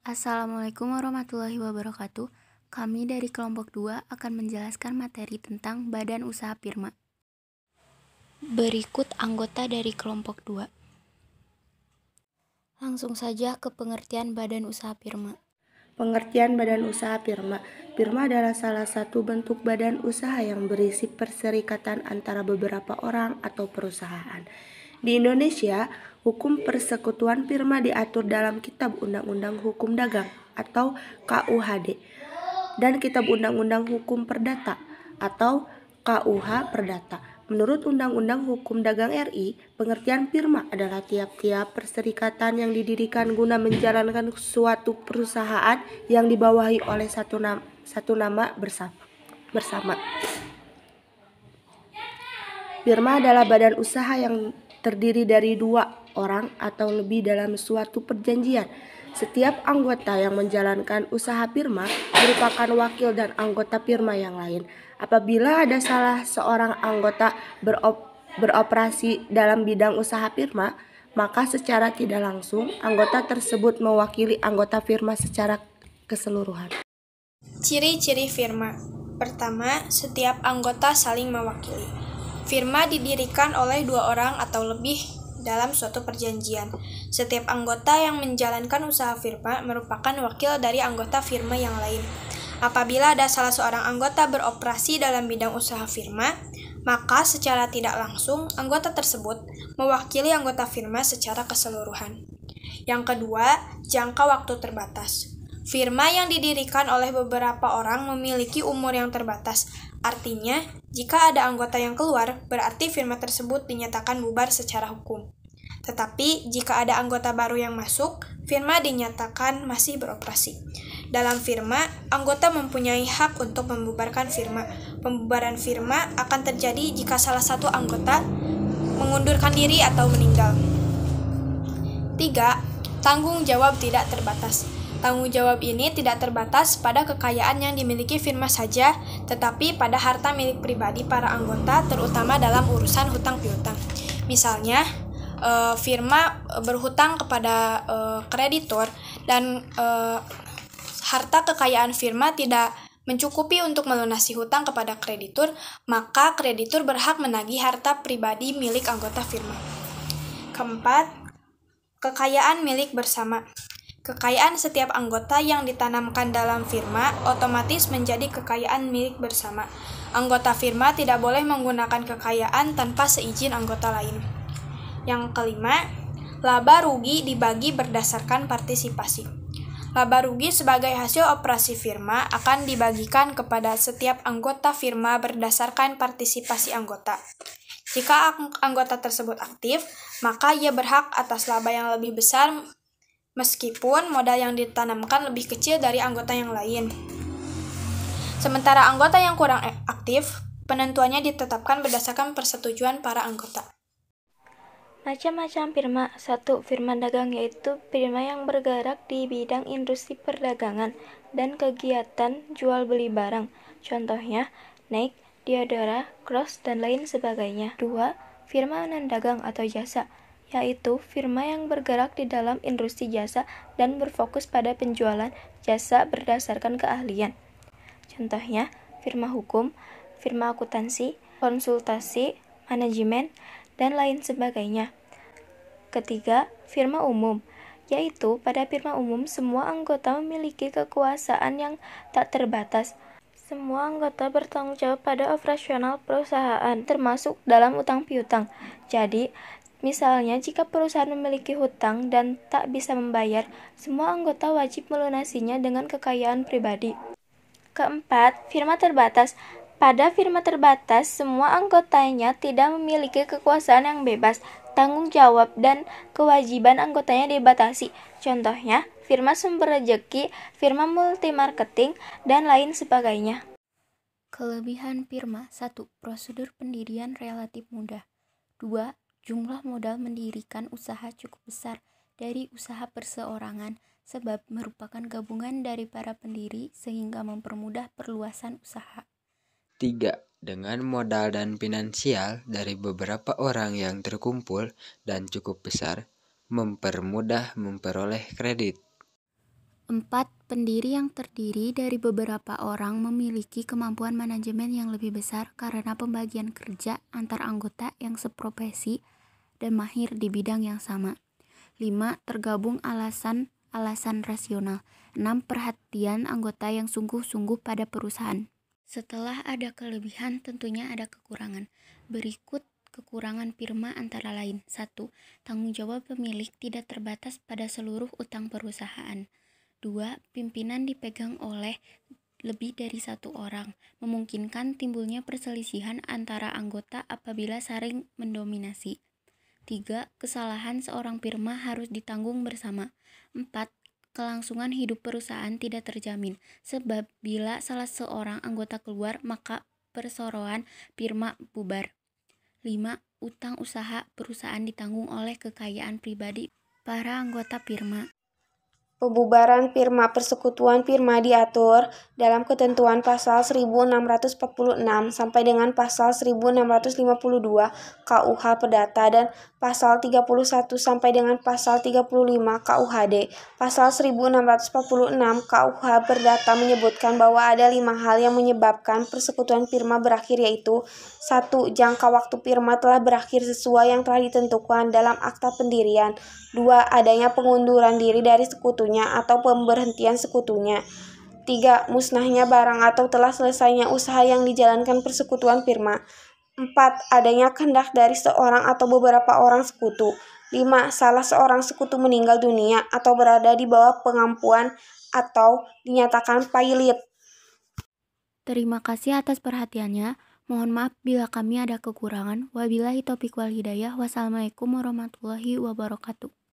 Assalamualaikum warahmatullahi wabarakatuh. Kami dari kelompok 2 akan menjelaskan materi tentang Badan Usaha Firma. Berikut anggota dari kelompok 2. Langsung saja ke pengertian Badan Usaha Firma. Pengertian badan usaha firma. Firma adalah salah satu bentuk badan usaha yang berisi perserikatan antara beberapa orang atau perusahaan. Di Indonesia, hukum persekutuan firma diatur dalam Kitab Undang-Undang Hukum Dagang atau KUHD dan Kitab Undang-Undang Hukum Perdata atau KUH Perdata. Menurut Undang-Undang Hukum Dagang RI, pengertian firma adalah tiap-tiap perserikatan yang didirikan guna menjalankan suatu perusahaan yang dibawahi oleh satu nama bersama. Firma adalah badan usaha yang terdiri dari dua orang atau lebih dalam suatu perjanjian. Setiap anggota yang menjalankan usaha firma merupakan wakil dan anggota firma yang lain. Apabila ada salah seorang anggota beroperasi dalam bidang usaha firma, maka secara tidak langsung anggota tersebut mewakili anggota firma secara keseluruhan. Ciri-ciri firma. Pertama, setiap anggota saling mewakili. Firma didirikan oleh dua orang atau lebih dalam suatu perjanjian. Setiap anggota yang menjalankan usaha firma merupakan wakil dari anggota firma yang lain. Apabila ada salah seorang anggota beroperasi dalam bidang usaha firma, maka secara tidak langsung anggota tersebut mewakili anggota firma secara keseluruhan. Yang kedua, jangka waktu terbatas. Firma yang didirikan oleh beberapa orang memiliki umur yang terbatas. Artinya, jika ada anggota yang keluar, berarti firma tersebut dinyatakan bubar secara hukum. Tetapi, jika ada anggota baru yang masuk, firma dinyatakan masih beroperasi. Dalam firma, anggota mempunyai hak untuk membubarkan firma. Pembubaran firma akan terjadi jika salah satu anggota mengundurkan diri atau meninggal. 3. Tanggung jawab tidak terbatas. Tanggung jawab ini tidak terbatas pada kekayaan yang dimiliki firma saja, tetapi pada harta milik pribadi para anggota, terutama dalam urusan hutang piutang. Misalnya, firma berhutang kepada kreditur dan harta kekayaan firma tidak mencukupi untuk melunasi hutang kepada kreditur, maka kreditur berhak menagih harta pribadi milik anggota firma. Keempat, kekayaan milik bersama. Kekayaan setiap anggota yang ditanamkan dalam firma otomatis menjadi kekayaan milik bersama. Anggota firma tidak boleh menggunakan kekayaan tanpa seizin anggota lain. Yang kelima, laba rugi dibagi berdasarkan partisipasi. Laba rugi sebagai hasil operasi firma akan dibagikan kepada setiap anggota firma berdasarkan partisipasi anggota. Jika anggota tersebut aktif, maka ia berhak atas laba yang lebih besar meskipun modal yang ditanamkan lebih kecil dari anggota yang lain. Sementara anggota yang kurang aktif, penentuannya ditetapkan berdasarkan persetujuan para anggota. Macam-macam firma. 1. Firma dagang yaitu firma yang bergerak di bidang industri perdagangan dan kegiatan jual beli barang. Contohnya, Nike, Diadora, Crocs, dan lain sebagainya. 2. Firma non-dagang atau jasa, yaitu firma yang bergerak di dalam industri jasa dan berfokus pada penjualan jasa berdasarkan keahlian. Contohnya, firma hukum, firma akuntansi, konsultasi, manajemen, dan lain sebagainya. Ketiga, firma umum, yaitu pada firma umum semua anggota memiliki kekuasaan yang tak terbatas. Semua anggota bertanggung jawab pada operasional perusahaan, termasuk dalam utang piutang. Jadi, misalnya jika perusahaan memiliki hutang dan tak bisa membayar, semua anggota wajib melunasinya dengan kekayaan pribadi. Keempat, firma terbatas. Pada firma terbatas, semua anggotanya tidak memiliki kekuasaan yang bebas. Tanggung jawab dan kewajiban anggotanya dibatasi. Contohnya, firma sumber rejeki, firma multimarketing, dan lain sebagainya. Kelebihan firma. 1. Prosedur pendirian relatif mudah. 2. Jumlah modal mendirikan usaha cukup besar dari usaha perseorangan sebab merupakan gabungan dari para pendiri sehingga mempermudah perluasan usaha. 3. Dengan modal dan finansial dari beberapa orang yang terkumpul dan cukup besar, mempermudah memperoleh kredit. 4. Pendiri yang terdiri dari beberapa orang memiliki kemampuan manajemen yang lebih besar karena pembagian kerja antar anggota yang seprofesi dan mahir di bidang yang sama. 5. Tergabung alasan rasional. 6. Perhatian anggota yang sungguh-sungguh pada perusahaan. Setelah ada kelebihan, tentunya ada kekurangan. Berikut kekurangan firma antara lain. 1. Tanggung jawab pemilik tidak terbatas pada seluruh utang perusahaan. 2. Pimpinan dipegang oleh lebih dari satu orang, memungkinkan timbulnya perselisihan antara anggota apabila saling mendominasi. 3. Kesalahan seorang firma harus ditanggung bersama. 4. Kelangsungan hidup perusahaan tidak terjamin, sebab bila salah seorang anggota keluar, maka perseroan firma bubar. 5. Utang usaha perusahaan ditanggung oleh kekayaan pribadi para anggota firma. Pembubaran firma persekutuan firma diatur dalam ketentuan pasal 1646 sampai dengan pasal 1652 KUH Perdata dan pasal 31 sampai dengan pasal 35 KUHD. Pasal 1646 KUH Perdata menyebutkan bahwa ada 5 hal yang menyebabkan persekutuan firma berakhir, yaitu 1. Jangka waktu firma telah berakhir sesuai yang telah ditentukan dalam akta pendirian. 2. Adanya pengunduran diri dari sekutunya atau pemberhentian sekutunya. 3. Musnahnya barang atau telah selesainya usaha yang dijalankan persekutuan firma. 4. Adanya kehendak dari seorang atau beberapa orang sekutu. 5. Salah seorang sekutu meninggal dunia atau berada di bawah pengampuan atau dinyatakan pailit. Terima kasih atas perhatiannya. Mohon maaf bila kami ada kekurangan. Wabillahi taufiq wal hidayah. Wassalamualaikum warahmatullahi wabarakatuh.